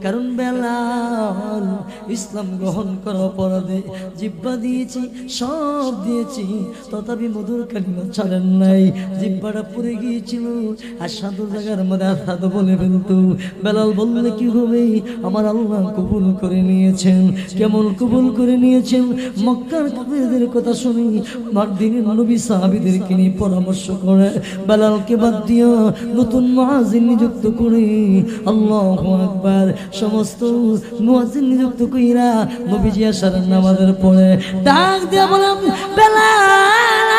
কারণ বেলাল ইসলাম গ্রহণ করার অপরাধে জিহ্বা দিয়েছি, সব দিয়েছি, তথাপি মধুর কালিমা ছাড়েন নাই। জিহ্বাটা পুড়ে গিয়েছিল, আর সাধু জায়গার মধ্যে আসাদ বলে ফেলতো। বেলাল বললে কি হবে, আমার আল্লাহ কবুল করে নিয়েছেন। কেমন কবুল করে নিয়েছেন? মক্কার কাফেরদের কথা শুনি, মদিনার নবী সাহাবীদেরকে নিয়ে পরামর্শ করে বেলালকে বাদ দিয়া নতুন মুয়াজ্জিন নিযুক্ত করে, আল্লাহু আকবার, সমস্ত মুয়াজ্জিন নিযুক্ত কইরা নবীজি আশারের নামাজের পরে ডাক দিয়া বলেন, বেলাল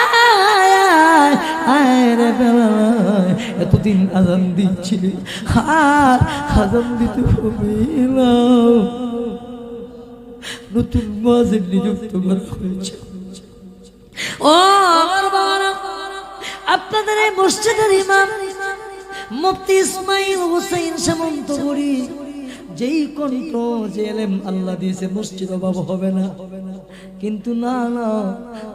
আয় রে বেলাল, এতদিন আযান দিচ্ছিলি, আর আযান দিতে হবে না, নতুন মুয়াজ্জিন নিযুক্ত করা হয়েছে। ও আমার বাবারা, আপনাদের এই মসজিদের ইমাম মুফতি ইসমাইল হোসেন সামন্তপুরী, যেই কণ্ঠ যে এলেম আল্লাহ দিয়েছে, মসজিদ অভাব হবে না। কিন্তু না না,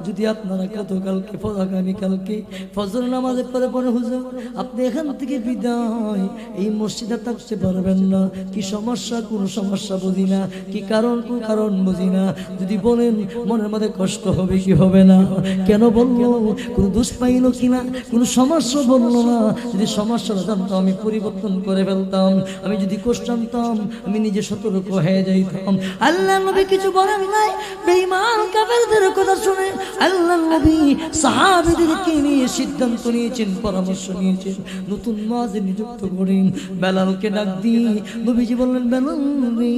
যদি আপনারা গতকালকে আগামীকালকে ফজর নামাজে পরে পরে হুজুর আপনি এখান থেকে বিদায়, এই মসজিদে থাকতে পারবেন না, কি সমস্যা? কোনো সমস্যা বুঝি না, কি কারণ? কোন কারণ বুঝি না। যদি বলেন মনের মধ্যে কষ্ট হবে কি হবে না? কেন বললো? কোনো দোষ পাইল কিনা? কোনো সমস্যা বললো না। যদি সমস্যাটা জানতাম আমি পরিবর্তন করে ফেলতাম, আমি যদি কষ্ট আনতাম আমি নিজে সতর্ক হয়ে যাইতাম। আল্লাহ নবী কিছু বলেন নাই, বেঈমান কাফেরদের কথা শুনে আল্লাহ নবী সাহাবীদেরকে নিয়ে সিদ্ধান্ত নিয়েছেন, পরামর্শ নিয়েছেন, নতুন মুয়াজ্জিন নিযুক্ত করেন। বেলালকে ডাক দিয়ে নবীজি বললেন, বেলাল রে,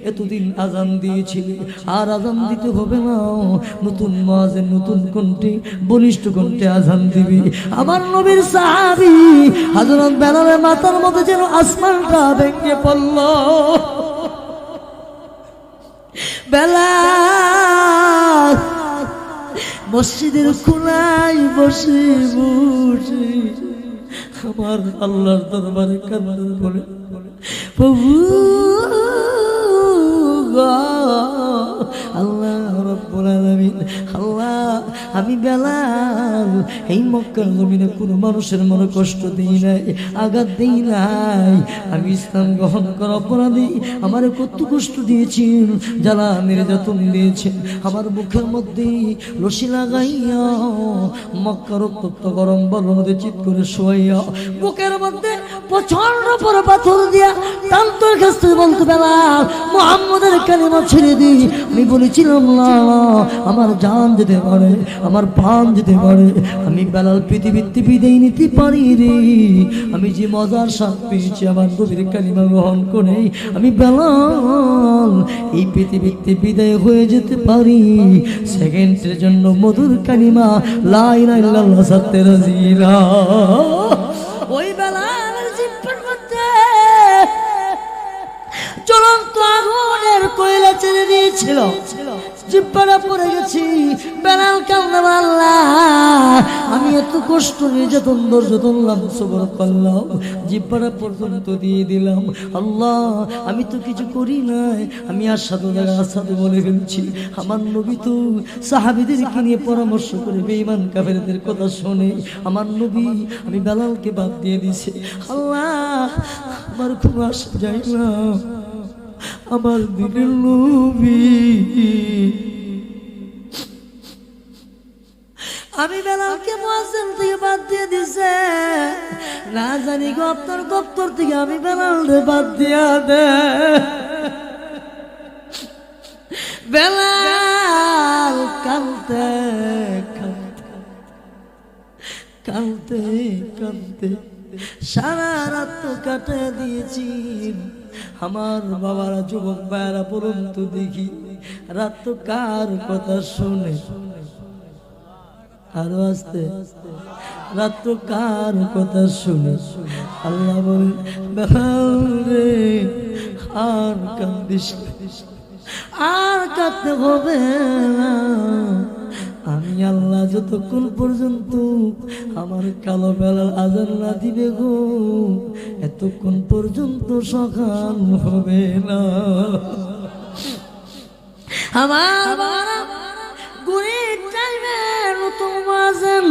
এতদিন আযান দিয়েছিলে, আর আযান দিতে হবে না, নতুন মুয়াজ্জিন নতুন কণ্ঠে বলিষ্ঠ কণ্ঠে আযান দিবি। আমার নবীর সাহাবী হযরত বেলালের মাথার মধ্যে যেন আসমানটা ভেঙে পড়ল। বেলাল মসজিদের কোনায় বসে বসে আমার আল্লাহর দরবারে কান্না করে, প্রভু আল্লাহ রাব্বুল আলামিন, আল্লাহ আমি বেলাল এই মক্কার জমিনে কোনো মানুষের মনে কষ্ট দিই নাই, আঘাত দিই নাই। আমি ইসলাম গ্রহণ করা অপরাধী, আমার কত কষ্ট দিয়েছেন, যারা নির্যাতন দিয়েছেন, আমার মুখের মধ্যে রশি লাগাইয়া মক্কার উত্তপ্ত গরম বালুর মধ্যে চিৎ করে শোয়াইয়া বুকের মধ্যে প্রচন্ড বড় পাথর দিয়া তান্তর কাছ থেকে বলতে, বেলাল মুহাম্মদের কালিমা ছেড়ে দিই। আমি বলেছিলাম না, আমার জান যেতে পারে, আমার প্রাণ যেতে পারে, আমি বেলাল পৃথিবীতে বিদায় নিতে পারি রে। আমি যে মজার স্বাদ পেয়েছি আমার নবীর কালিমা গ্রহণ করে, আমি বেলাল এই পৃথিবীতে বিদায় হয়ে যেতে পারি, সেকেন্ডের জন্য মধুর কালিমা লা ইলাহা ইল্লাল্লাহ সাথে রাজি না। ওই বেলালের জিহ্বার মধ্যে জ্বলন্ত আগুনের কয়লা ছেড়ে দিয়েছিল, জিহ্বাটা পড়ে গেছি। বেলাল কান্না, আল্লাহ আমি এত কষ্ট নির্যাতন ধৈর্য ধরলাম, সবর করলাম, জিহ্বাটা পর্যন্ত দিয়ে দিলাম। আল্লাহ আমি তো কিছু করি নাই, আমি আসাদু বলে ফেলছি। আমার নবী তো সাহাবীদেরকে নিয়ে পরামর্শ করে বেঈমান কাফেরদের কথা শুনে আমার নবী আমি বেলালকে বাদ দিয়ে দিছে। আল্লাহ আমার কোনো আশা যায় না, আমার দিনের নবী আমি বেলালকে মুয়াজ্জিন থেকে বাদ দিয়ে দিছে, না জানি গপ্তর গপ্তর থেকে আমি বেলালকে বাদ দিয়া দে। বেলাল কাঁদতে কাঁদতে কাঁদতে সারা রাত তো কাটে দিয়েছি। আমার বাবারা, যুবক ভাইরা বলুন তো দেখি, রাত তো কার কথা শুনে? আরো আসতে, রাত তো কার কথা শুনে? আল্লাহ বলেন, বেলাল রে আর কাঁদিস, আর কাঁদতে হবে না। আমি আল্লাহ যতক্ষণ পর্যন্ত আমার কালো বেলাল আযান না দিবে গো, এতক্ষণ পর্যন্ত সকাল হবে না। আমার বাবা গুণের টাইমে নতুন মুয়াজ্জিন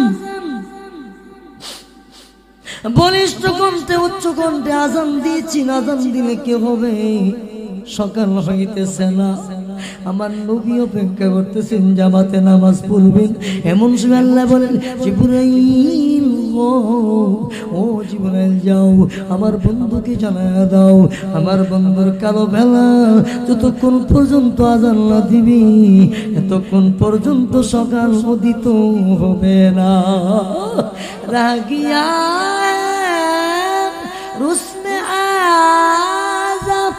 বলিষ্ঠ কণ্ঠে উচ্চ কণ্ঠে আজান দিয়েছি, আজান দিলে কি হবে? সকাল হইতেছে না, আমার নবী অপেক্ষা করতেছেন জামাতে নামাজ পড়বেন। এমন সময় আল্লাহ বলেন, জিবরাইল ও জিবরাইল যাও আমার বন্ধুকে জানায়া দাও, আমার বন্ধুর কালো বেলা যতক্ষণ পর্যন্ত আজান না দিবি এতক্ষণ পর্যন্ত সকাল উদিত হবে না। রাগিয়া রুসমে আজাব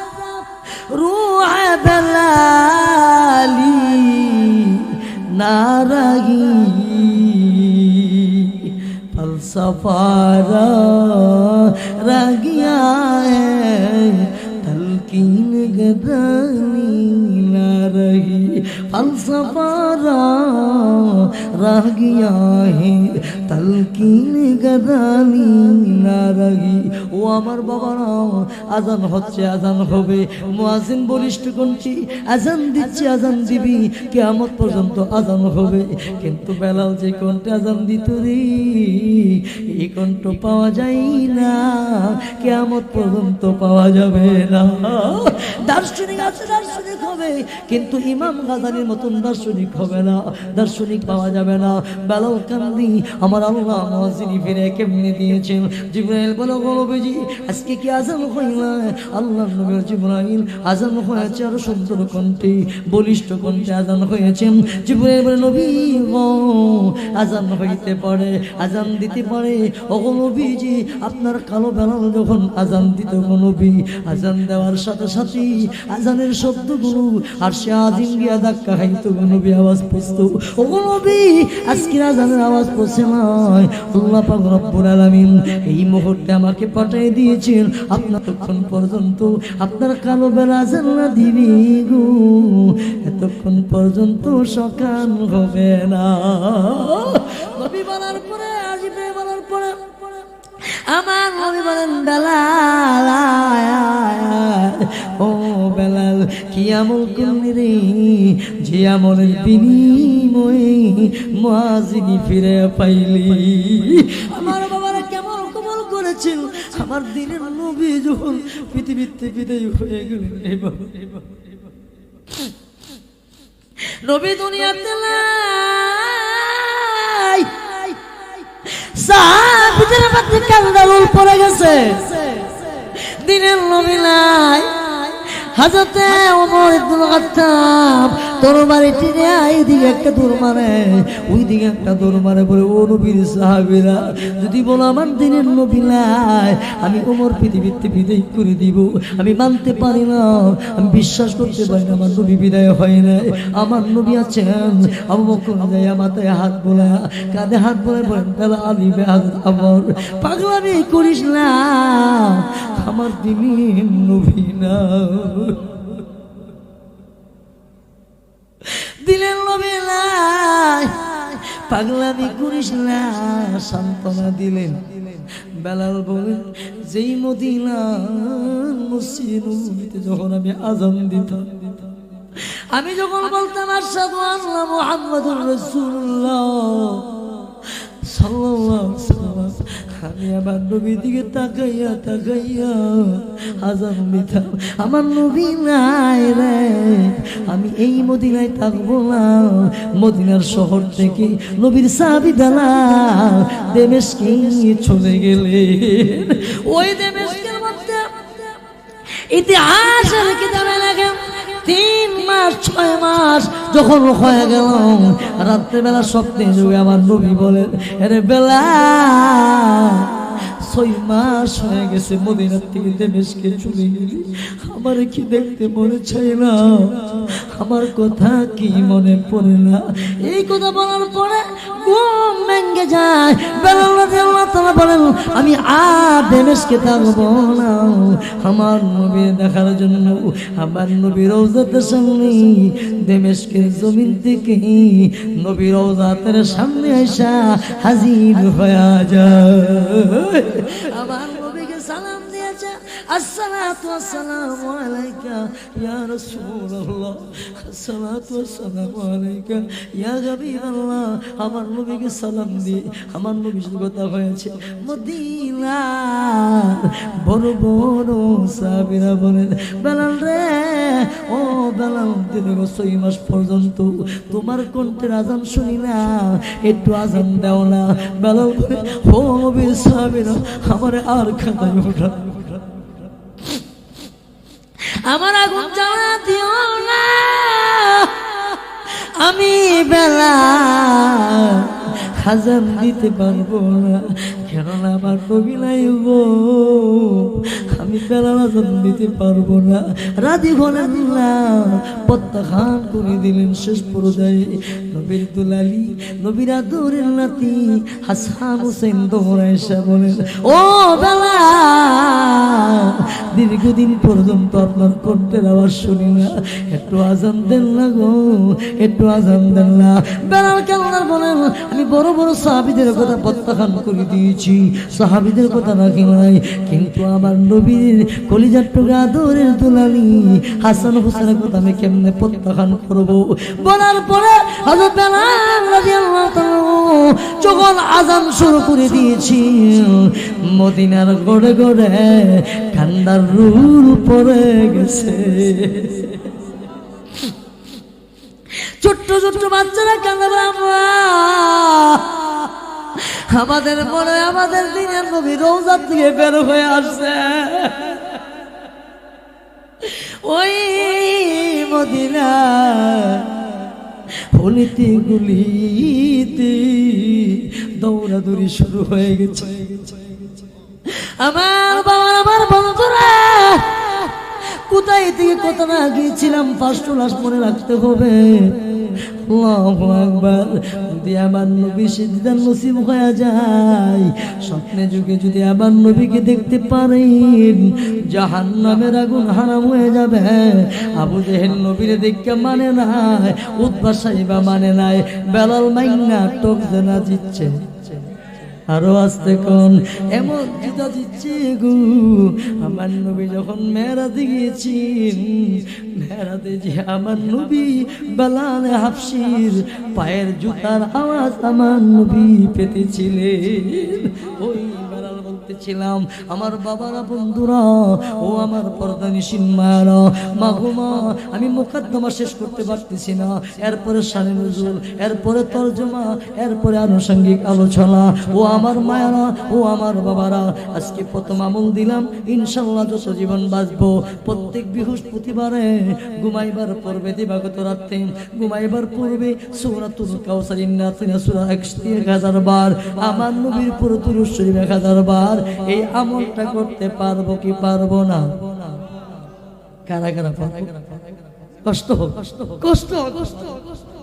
রূহ বেলালি নারাগি ফলসফারা রাগিয়া তলকিন গদানি নারহি ফলসফারা রাগিয়া হে তলকিন গদানি নারহি। ও আমার বাবারা, আজান হচ্ছে, আজান হবে, মুয়াজ্জিন বলিষ্ঠ কণ্ঠে আজান দিচ্ছে, আজান দিবি, কিয়ামত পর্যন্ত আজান হবে। কিন্তু বেলাল যে কণ্ঠে আজান দিত রে, এই কণ্ঠ পাওয়া যায় না, কিয়ামত পর্যন্ত পাওয়া যাবে না। দার্শনিক আছে, দার্শনিক হবে, কিন্তু ইমাম গাজালির মতন দার্শনিক হবে না, দার্শনিক পাওয়া যাবে না। বেলাল কান্দি, আমার আল্লাহ মুয়াজ্জিন ফিরে কেমনে দিয়েছেন। জিবরাইল বলো, গলবেজি আজকে কি আজান হয় না? আল্লাহ নবী জিবরাইল আজান হয়েছে, আরো সুন্দর কণ্ঠে বলিষ্ঠ কণ্ঠে আজান হয়েছে। জিবরাইল বলে, নবী গো আজান হইতে পারে, আজান দিতে পারে। ও নবীজি আপনার কালো বেলাল যখন আজান দিত গো নবী, আজান দেওয়ার সাথে সাথে আজানের শব্দগুলো আর সে আজিম গিয়া ধাক্কা খাইতো গো নবী, আওয়াজ পৌঁছতো। ও নবী আজকের আজানের আওয়াজ পৌঁছে নয়, আল্লাহ পাক রব্বুল আলামিন এই মুহূর্তে আমাকে পাঠিয়ে দিয়েছেন আপনার তখন পর্যন্ত আপনার কালো বেলা আজান না দিবি গো, এতক্ষণ পর্যন্ত সকাল হবে না। নবী বলার পরে, আজিবে বলার পরে আমার নবী বলেন, বেলাল ও বেলাল কি আমল করলি রে, যে আমলের বিনিময়ে মুয়াজ্জিন ফিরে পাইলি। আমার বাবারা কেমন কবল করেছিল আমার দিনের নবী যখন পৃথিবীতে বিদায় হয়ে গেলেন। এই বাবা, নবী দুনিয়াতে নাই, সাহাবীদের মধ্যে কান্দালুল পড়ে গেছে, দিনের নবী নাই। হযরতে ওমর ইবনে খাত্তাব তরবারি টেনে এইদিকে একটা দৌড় মারে, ওই দিকে একটা দৌড় মারে, বলে ও নবীর সাহাবীরা যদি বলো আমার দিনের নবী নাই, আমি ওমর পৃথিবীতে বিদায় করে দিব। আমি মানতে পারি না, আমি বিশ্বাস করতে পারি না আমার নবী বিদায় হয় নাই, আমার নবী আছেন। আবু বকর যায় মাথায় হাত বোলা, কাঁধে হাত বলে বলেন, তাহলে আলী বেহাজত আমর পাগলামি করিস না, আমার দিনের নবী না, দিলেন নবী নাই, পাগলামি করিস না, সান্ত্বনা দিলেন। বেলাল বলেন, যেই মদিনার মসজিদ নববীতে যখন আমি আযান দিতাম, আমি যখন বলতাম আশহাদু আন্না মুহাম্মাদুর রাসূলুল্লাহ সাল্লাল্লাহু আলাইহি ওয়াসাল্লাম, আমি আমার নবীর দিকে তাকাইয়া তাকাইয়া আযান দিতাম। আমার নবী নাই রে, আমি এই মদিনায় থাকবো না। মদিনার শহর থেকে নবীর সাহাবী বেলাল দামেস্কে চলে গেলেন। ওই দামেস্কের মধ্যে ইতিহাসের কিতাবে লেখা 3 মাস 6 মাস যখন হয়ে গেল, রাত্রেবেলা স্বপ্নে যুগে আমার নবী বলেন, আরে বেলাল 6 মাস হয়ে গেছে মদিনা থেকে দামেস্কে চলে গেলি, আমার কি দেখতে মনে চাই না, আমার কথা কি মনে পড়ে না। এই কথা বলার পরে ঘুম ভেঙে যায়। বেলাল রাদিয়াল্লাহু তাআলা বলেন, আমি আর দামেস্কে থাকবো না, আমার নবী দেখার জন্য আমার নবীর রওজাতের সামনে দামেস্কের জমিন থেকে নবীর রওজাতের সামনে আইসা হাজির হয়ে যায়। আমার নবীকে সালাম দিয়েছে, আসসালাতু ওয়াসসালামু আলাইকা ইয়া রাসূলুল্লাহ, আসসালাতু ওয়াসসালামু আলাইকা ইয়া হাবিবাল্লাহ। আমার নবীকে সালাম দিয়ে আমার নবীর সাথে কথা হয়েছে। মদিনার বড় বড় সাহাবীরা বলেন, বেলাল রে, ও বেলাল, দীর্ঘ 6 মাস পর্যন্ত তোমার কণ্ঠের আজান শুনি না, একটু আজান দাও না। বেলাল বলে, ও নবীর সাহাবীরা, আমারে আর খাতায় ওঠা, আমার আগুন জ্বালা দিও না, আমি বেলাল আজান দিতে পারবো না, কেননা আমার নবী নাই গো, আমি বেলাল আজান দিতে পারবো না। রাজি হলেন না, প্রত্যাখ্যান করে দিলেন। শেষ পর্যায়ে নবীর দুলালি, নবীর আদরের নাতি হাসান হোসেন দৌড়াইসা বলেন, ও বেলাল, দীর্ঘদিন পর্যন্ত আপনার কণ্ঠের আওয়াজ শুনি না, একটু আজান দেন না গো, একটু আজান দেন না। বেলাল কেমন বলেন, আমি বড় বড় সাহাবীদের কথা প্রত্যাখ্যান করে দিয়েছি, সাহাবীদের কথা রাখি নাই, কিন্তু আমার নবীর কলিজার টুকরা আদরের দুলালি হাসান হোসেনের কথা আমি কেমনে প্রত্যাখ্যান করব? বলার পরে হযরত বেলাল রাদিয়াল্লাহু তাআলা যখন আজান শুরু করে দিয়েছি, মদিনার গড়ে গড়ে ঠান্ডার রুল পড়ে গেছে। ছোট্ট ছোট্ট বাচ্চারা কাঁদে, আমাদের মনে আমাদের দিনের নবী রওজা থেকে বের হয়ে আসছে। ওই মদিনা হলিতে গুলিতে দৌড়াদৌড়ি শুরু হয়ে গেছে। আমার বাবা, আমার বন্ধুরা, কোথায় থেকে কত না গিয়েছিলাম, ফার্স্ট ক্লাস মনে রাখতে হবে। আল্লাহু আকবার। যদি আমার নবী সিজদার নসিব হয়ে যায়, স্বপ্নে যুগে যদি আমার নবীকে দেখতে পারেন, জাহান্নামের আগুন হারাম হয়ে যাবে। আবু জেহেল নবীরে দেখতে মানে নাই, উতবা সাইবা মানে নাই, বেলাল মাইন্না টক জানা দিচ্ছে, আরো আসতে কোন এমন জুতা দিচ্ছে গো। আমার নবী যখন মেরাজে গিয়েছেন, মেরাজে যে আমার নবী বেলাল হাফসির পায়ের জুতার আওয়াজ আমার নবী পেতেছিলেন। ওই বেলাল বলতেছিলাম, আমার বাবারা, বন্ধুরা, ও আমার পর্দানিসীন মায়েরা, মা গো মা, আমি মুকদ্দমা শেষ করতে পারতেছি না, এরপরে শানে নুজুল, এরপরে তরজমা, এরপরে আনুষঙ্গিক আলোচনা। ও আমার মায়েরা, ও আমার বাবারা, আজকে প্রথম আমল দিলাম, ইনশাআল্লাহ যত জীবন বাঁচবো প্রত্যেক বৃহস্পতিবারে ঘুমাইবার পূর্বে, দিবাগত রাতে ঘুমাইবার পূর্বে সূরাতুল কাউসার, ইন্নাতিনা সূরা 1000 বার, আমার নবীর পুরো দুরূদ শরীফ 1000 বার। এই আমলটা করতে পারবো কি পারবো না? কারা কারা কষ্ট হোক, কষ্ট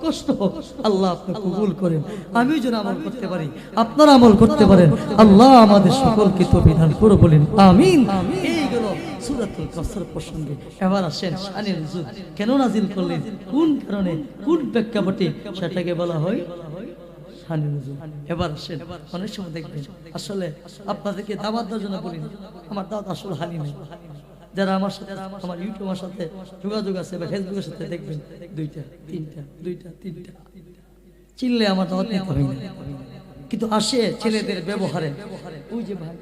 কষ্ট হোক, আল্লাহ আপনি কবুল করেন। আমি যেন আমল করতে পারি, আপনারা আমল করতে পারেন। আল্লাহ আমাদের সকলকে তৌফিক দান করুন, বলেন আমিন। এই গেল সূরাতুল কাউসার প্রসঙ্গে। এবার আসেন শানে নুজুল কেন নাজিল করলেন, কোন কারণে, কোন প্রেক্ষাপটে, সেটাকে বলা হয় শানে নুজুল। এবার আসেন, অনেক সময় দেখবেন আসলে আপনাদেরকে দাওয়াত দেওয়ার জন্য বলি, আমার দাওয়াত আসলে হানি নেই। যারা আমার সাথে, আমার ইউটিউবের সাথে যোগাযোগ আছে বা ফেসবুকের সাথে, দেখবেন 2টা 3টা চিল্লে আমার দাওয়াত নিতে হয় না, কিন্তু আসে ছেলেদের ব্যবহারে। ওই যে ভাই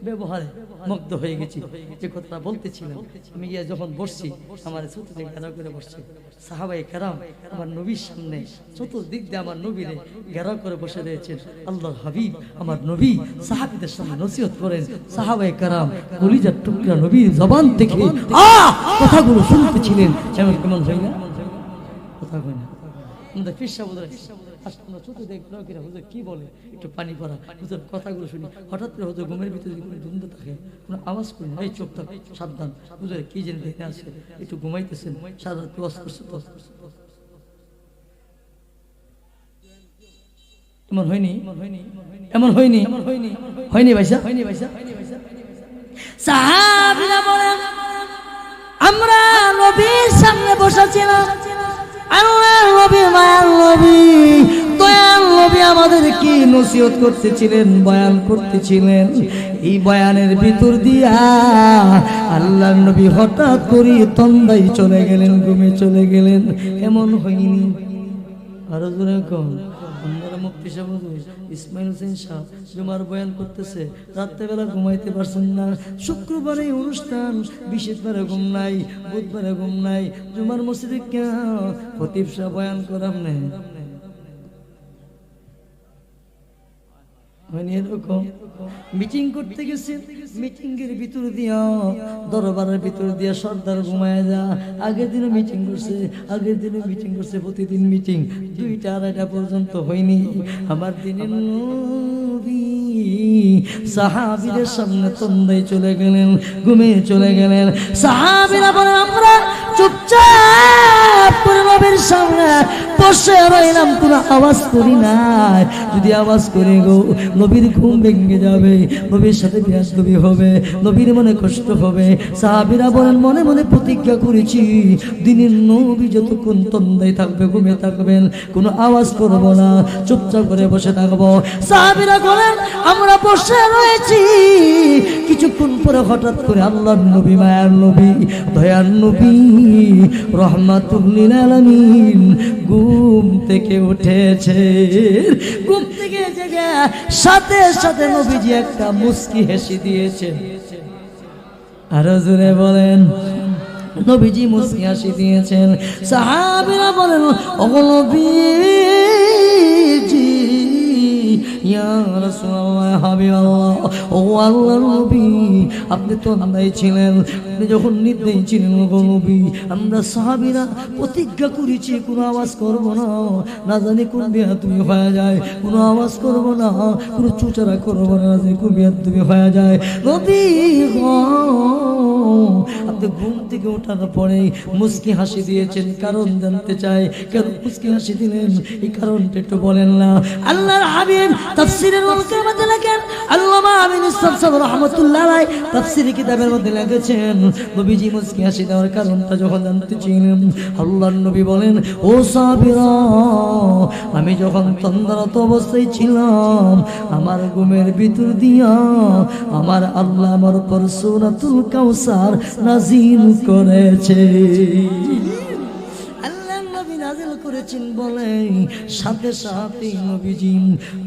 ব্যবহারে মুগ্ধ হয়ে গেছি। যে কথাটা বলতেছিলাম, আমি গিয়ে যখন বসছি, আমার চতুর্দিকে ঘেরাও করে বসছে সাহাবায়ে কেরাম, আমার নবীর সামনে চতুর্দিক দিয়ে আমার নবীরে ঘেরাও করে বসে রয়েছেন। আল্লাহর হাবিব আমার নবী সাহাবীদের সামনে নসিহত করেন। সাহাবায়ে কেরাম কলিজার টুকরা নবীর জবান থেকে কথাগুলো শুনতেছিলেন। এমন কেমন হয় না? কথা হয় না? আমাদের ফিরসা বোধহয় হুজুর কি বলে, একটু পানি পড়া, হুজুর কথাগুলো শুনি। হঠাৎ করে হুজুর ঘুমের ভিতরে কোনো ধুন্দ থাকে, কোনো আওয়াজ করি না, এই চোখ থাক, সাবধান, হুজুর কি যেন দেখে আসে, একটু ঘুমাইতেছেন, সারা রাত ওয়াজ করছে তো। এমন হয়নি, এমন হয়নি, হয়নি ভাইসা, হয়নি ভাইসা। সাহাবীরা বলেন, আমরা নবীর সামনে বসেছিলাম, আল্লাহর নবী, মায়ার নবী দয়াল নবী আমাদের কি নসিহত করতেছিলেন, বয়ান করতেছিলেন। এই বয়ানের ভিতর দিয়া আল্লাহর নবী হঠাৎ করে তন্দাই চলে গেলেন, ঘুমে চলে গেলেন। এমন হয়নি? আরো জোরে কোন আমরা মুফতি সাহেব ইসমাইল হোসেন শাহ জুমার বয়ান করতেছে, রাত্রেবেলা ঘুমাইতে পারছেন না। শুক্রবারে অনুষ্ঠান, বৃহস্পতিবারে ঘুম নাই, বুধবারে ঘুম নাই। জুমার মসজিদে কেন খতিব সাহেব বয়ান করাম নেই? এরকম মিটিং করতে গেছে, মিটিং এর ভিতর দিয়া, দরবারের ভিতর দিয়া সর্দার ঘুমায় যা। আগের দিনও মিটিং করছে, আগের দিনও মিটিং করছে, প্রতিদিন মিটিং 2টা 2:30 পর্যন্ত হয়নি। আমার দিনের নবী সাহাবীদের সামনে তন্দাই চলে গেলেন, ঘুমে চলে গেলেন। সাহাবীরা বলেন আমরা চুপচাপ করে নবীর সামনে বসে রইলাম, কোনো আওয়াজ করি নাই। যদি আওয়াজ করে গো নবীর ঘুম ভেঙে যাবে, নবীর সাথে বেয়াদবি হবে, নবীর মনে কষ্ট হবে। সাহাবীরা বলেন মনে মনে প্রতিজ্ঞা করেছি দিনের নবী যতক্ষণ তন্দায় থাকবে, ঘুমে থাকবেন, কোনো আওয়াজ করব না, চুপচাপ করে বসে থাকবো। সাহাবীরা বলেন আমরা বসে রয়েছি। কিছুক্ষণ পরে হঠাৎ করে আল্লাহর নবী, মায়ার নবী, দয়ার নবী রহমাতুল লিল আলামিন ঘুম থেকে উঠেছে। ঘুম থেকে জেগে সাথে সাথে নবীজি একটা মুস্কি হেসে দিয়েছে। আরো জোরে বলেন, নবীজি মুস্কি হাসি দিয়েছেন। সাহাবীরা বলেন ও নবীজি, ইয়া রাসূলুল্লাহ, হাবিবাল্লাহ, ও আল্লাহর নবী আপনি তো তন্দায় ছিলেন, আপনি যখন নির্দয়ী ছিলেন গো নবী, আমরা সাহাবীরা প্রতিজ্ঞা করেছি কোনো আওয়াজ করব না, না জানি কোন বেয়াদবি হয়ে যায়, কোনো আওয়াজ করব না, কোনো চুচারা করব না, না জানি কোন বেয়াদবি হয়ে যায়। নবী গো আপনি ঘুম থেকে ওঠার পরে মুস্কি হাসি দিয়েছেন, কারণ জানতে চাই কেন মুস্কি হাসি দিলেন, এই কারণটা একটু বলেন না। আল্লাহর হাবিব তাফসীরের মধ্যে লেখেন, আল্লামা আমিন ইসলাম রাহমাতুল্লাহ আলাইহি তাফসীর কিতাবের মধ্যে লিখেছেন নবীজি মুস্কি হাসি দেওয়ার কারণটা যখন জানতে চাইলেন, আল্লাহর নবী বলেন ও সাহাবীরা আমি যখন তন্দ্রারত অবস্থায় ছিলাম, আমার ঘুমের ভিতর দিয়া আমার আল্লাহ আমার উপর সূরাতুল কাউসার নাজিল করেছে। নাজিল করেছেন বলে সাথে সাথে নবীজি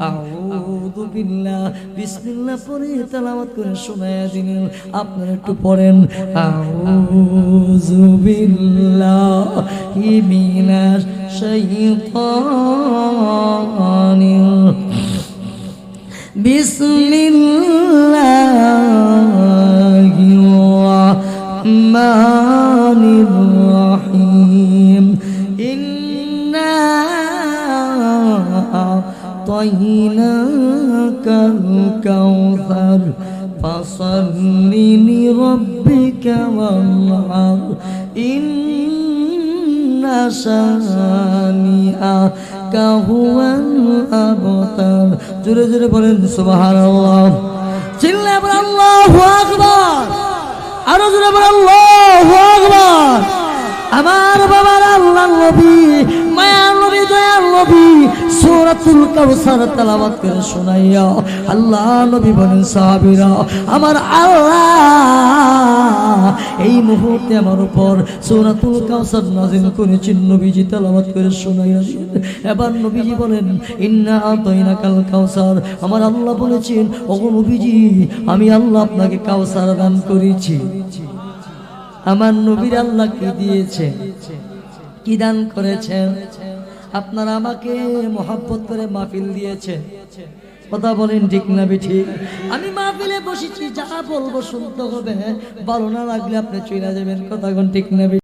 আউযু বিল্লাহ বিসমিল্লাহ পড়ে তেলাওয়াত করে শোনায়া দিলেন। আপনারা একটু পড়েন, আউযু বিল্লাহি মিনাশ শাইতানির বিসমিল্লাহির রাহমানির রাহিম ইন্না আ'তাইনাকাল কাউসার ফাসাল্লি লিরাব্বিকা ওয়ানহার ইন্না শানিআকা হুয়াল আবতার। জোরে জোরে বলেন সুবহানাল্লাহ, চিল্লায়ে বলেন আল্লাহু আকবার, আরো জোরে বলেন আল্লাহু আকবার। আমার বাবার আল্লাহর নবী, মায়ার নবী, দয়ার নবী সূরাতুল কাউসার তেলাওয়াত করে শোনাইয়া আল্লাহ নবী বলেন সাহাবীরা আমার আল্লাহ এই মুহূর্তে আমার উপর সূরাতুল কাউসার নাযিল করেছেন। নবীজি তেলাওয়াত করে শোনাইয়া এবার নবীজি বলেন ইন্না আ'তাইনাকাল কাউসার, আমার আল্লাহ বলেছেন ওগো নবীজি আমি আল্লাহ আপনাকে কাউসার দান করেছি। আমার নবীর আল্লাহ কি দিয়েছেন, কি দান করেছেন? আপনারা আমাকে মহব্বত করে মাহফিল দিয়েছেন, কথা বলেন ঠিক না বেঠিক? আমি মাহফিলে বসেছি, যা বলবো শুনতে হবে, ভালো না লাগলে আপনি চলে যাবেন, কথা কোন ঠিক না?